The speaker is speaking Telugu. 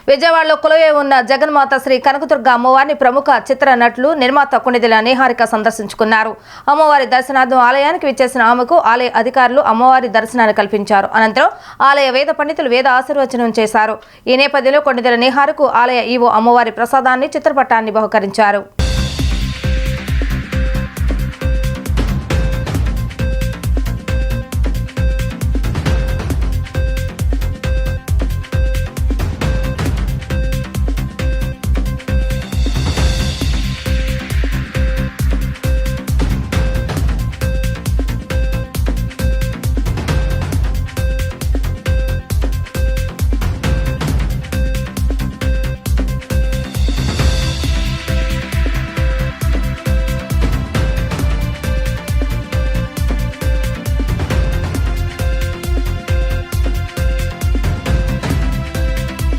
విజయవాడలో కొలువై ఉన్న జగన్మాత శ్రీ కనకదుర్గ అమ్మవారిని ప్రముఖ చిత్ర నటులు నిర్మాత కొణిదెల నిహారిక సందర్శించుకున్నారు. అమ్మవారి దర్శనార్థం ఆలయానికి విచ్చేసిన ఆమెకు ఆలయ అధికారులు అమ్మవారి దర్శనాన్ని కల్పించారు. అనంతరం ఆలయ వేద పండితులు వేద ఆశీర్వచనం చేశారు. ఈ నేపథ్యంలో కొణిదెల నిహారికకు ఆలయ ఈవో అమ్మవారి ప్రసాదాన్ని చిత్రపటాన్ని బహుకరించారు.